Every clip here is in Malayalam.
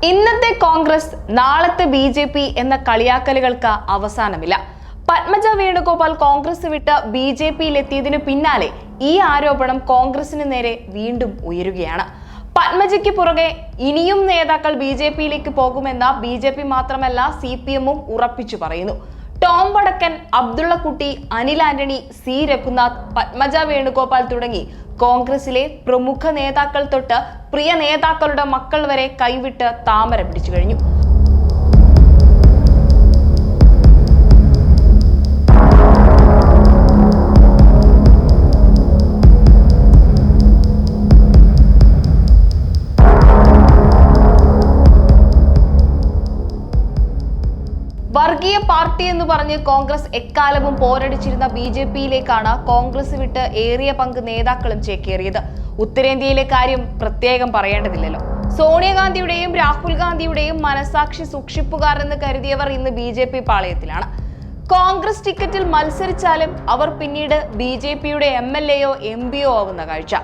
ഇന്നത്തെ കോൺഗ്രസ് നാളത്തെ ബി.ജെ.പി എന്ന കളിയാക്കലുകൾക്ക് അവസാനമില്ല. പത്മജ വേണുഗോപാൽ കോൺഗ്രസ് വിട്ട് ബി.ജെ.പിയിലെത്തിയതിനു പിന്നാലെ ഈ ആരോപണം കോൺഗ്രസിന് നേരെ വീണ്ടും ഉയരുകയാണ്. പത്മജയ്ക്ക് പുറകെ ഇനിയും നേതാക്കൾ ബി.ജെ.പിയിലേക്ക് പോകുമെന്ന ബി.ജെ.പി മാത്രമല്ല CPM-ഉം ഉറപ്പിച്ചു പറയുന്നു. ടോം വടക്കൻ, അബ്ദുള്ളക്കുട്ടി, അനിൽ ആന്റണി, സി രഘുനാഥ്, പത്മജ വേണുഗോപാൽ തുടങ്ങി കോൺഗ്രസിലെ പ്രമുഖ നേതാക്കൾ തൊട്ട് പ്രിയ നേതാക്കളുടെ മക്കൾ വരെ കൈവിട്ട് താമര പിടിച്ചു കഴിഞ്ഞു. വർഗീയ പാർട്ടി എന്ന് പറഞ്ഞ് കോൺഗ്രസ് എക്കാലവും പോരടിച്ചിരുന്ന ബി.ജെ.പിയിലേക്കാണ് കോൺഗ്രസ് വിട്ട് ഏറിയ പങ്ക് നേതാക്കളും ചേക്കേറിയത്. ഉത്തരേന്ത്യയിലെ കാര്യം പ്രത്യേകം പറയേണ്ടതില്ലല്ലോ. സോണിയാഗാന്ധിയുടെയും രാഹുൽ ഗാന്ധിയുടെയും മനസാക്ഷി സൂക്ഷിപ്പുകാർ എന്ന് കരുതിയവർ ഇന്ന് ബി.ജെ.പി പാളയത്തിലാണ്. കോൺഗ്രസ് ടിക്കറ്റിൽ മത്സരിച്ചാലും അവർ പിന്നീട് ബി.ജെ.പിയുടെ MLA-യോ MP-യോ ആവുന്ന കാഴ്ച.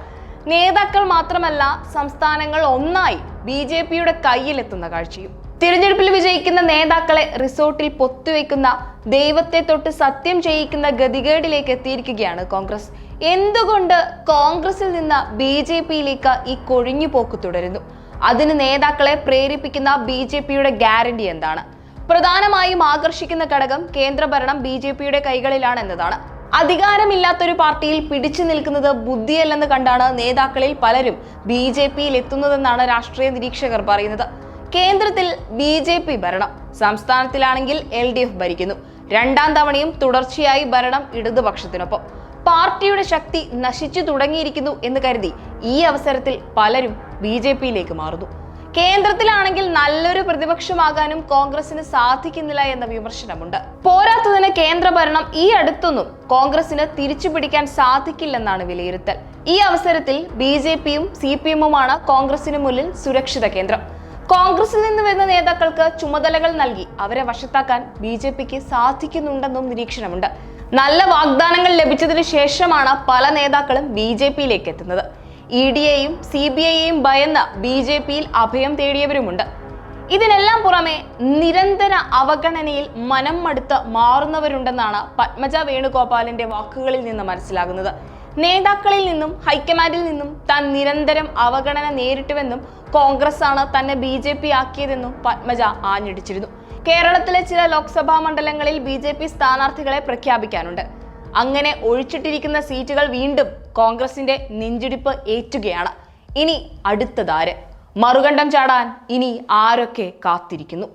നേതാക്കൾ മാത്രമല്ല, സംസ്ഥാനങ്ങൾ ഒന്നായി ബി.ജെ.പിയുടെ കയ്യിലെത്തുന്ന കാഴ്ചയും. തിരഞ്ഞെടുപ്പിൽ വിജയിക്കുന്ന നേതാക്കളെ റിസോർട്ടിൽ പൊത്തുവെക്കുന്ന, ദൈവത്തെ തൊട്ട് സത്യം ചെയ്യിക്കുന്ന ഗതികേടിലേക്ക് എത്തിയിരിക്കുകയാണ് കോൺഗ്രസ്. എന്തുകൊണ്ട് കോൺഗ്രസിൽ നിന്ന് ബി.ജെ.പിയിലേക്ക് ഈ കൊഴിഞ്ഞുപോക്ക് തുടരുന്നു? അതിന് നേതാക്കളെ പ്രേരിപ്പിക്കുന്ന ബി.ജെ.പിയുടെ ഗ്യാരണ്ടി എന്താണ്? പ്രധാനമായും ആകർഷിക്കുന്ന ഘടകം കേന്ദ്രഭരണം ബി.ജെ.പിയുടെ കൈകളിലാണ് എന്നതാണ്. അധികാരമില്ലാത്തൊരു പാർട്ടിയിൽ പിടിച്ചു നിൽക്കുന്നത് ബുദ്ധിയല്ലെന്ന് കണ്ടാണ് നേതാക്കളിൽ പലരും ബി.ജെ.പിയിൽ എത്തുന്നതെന്നാണ് രാഷ്ട്രീയ നിരീക്ഷകർ പറയുന്നത്. കേന്ദ്രത്തിൽ ബി.ജെ.പി ഭരണം, സംസ്ഥാനത്തിലാണെങ്കിൽ LDF ഭരിക്കുന്നു. രണ്ടാം തവണയും തുടർച്ചയായി ഭരണം ഇടതുപക്ഷത്തിനൊപ്പം. പാർട്ടിയുടെ ശക്തി നശിച്ചു തുടങ്ങിയിരിക്കുന്നു എന്ന് കരുതി ഈ അവസരത്തിൽ പലരും ബി.ജെ.പിയിലേക്ക് മാറുന്നു. കേന്ദ്രത്തിലാണെങ്കിൽ നല്ലൊരു പ്രതിപക്ഷമാകാനും കോൺഗ്രസിന് സാധിക്കുന്നില്ല എന്ന വിമർശനമുണ്ട്. പോരാത്തതിന് കേന്ദ്രഭരണം ഈ അടുത്തൊന്നും കോൺഗ്രസിന് തിരിച്ചു പിടിക്കാൻ സാധിക്കില്ലെന്നാണ് വിലയിരുത്തൽ. ഈ അവസരത്തിൽ ബി.ജെ.പിയും CPM-ഉമാണ് കോൺഗ്രസിന് മുന്നിൽ സുരക്ഷിത കേന്ദ്രം. കോൺഗ്രസിൽ നിന്ന് വരുന്ന നേതാക്കൾക്ക് ചുമതലകൾ നൽകി അവരെ വശത്താക്കാൻ ബി.ജെ.പിക്ക് സാധിക്കുന്നുണ്ടെന്നും നിരീക്ഷണമുണ്ട്. നല്ല വാഗ്ദാനങ്ങൾ ലഭിച്ചതിന് ശേഷമാണ് പല നേതാക്കളും ബി.ജെ.പിയിലേക്ക് എത്തുന്നത്. ED-യെയും CBI-യെയും ഭയന്ന് ബി.ജെ.പിയിൽ അഭയം തേടിയവരുമുണ്ട്. ഇതിനെല്ലാം പുറമെ നിരന്തര അവഗണനയിൽ മനം മടുത്ത് മാറുന്നവരുണ്ടെന്നാണ് പത്മജ വേണുഗോപാലിന്റെ വാക്കുകളിൽ നിന്ന് മനസ്സിലാകുന്നത്. നേതാക്കളിൽ നിന്നും ഹൈക്കമാൻഡിൽ നിന്നും താൻ നിരന്തരം അവഗണന നേരിട്ടുവെന്നും കോൺഗ്രസ് ആണ് തന്നെ ബി.ജെ.പി ആക്കിയതെന്നും പത്മജ ആഞ്ഞടിച്ചിരുന്നു. കേരളത്തിലെ ചില ലോക്സഭാ മണ്ഡലങ്ങളിൽ ബി.ജെ.പി സ്ഥാനാർത്ഥികളെ പ്രഖ്യാപിക്കാനുണ്ട്. അങ്ങനെ ഒഴിച്ചിട്ടിരിക്കുന്ന സീറ്റുകൾ വീണ്ടും കോൺഗ്രസിന്റെ നെഞ്ചിടിപ്പ് ഏറ്റുകയാണ്. ഇനി അടുത്തതാര്? മറുകണ്ഠം ചാടാൻ ഇനി ആരൊക്കെ കാത്തിരിക്കുന്നു?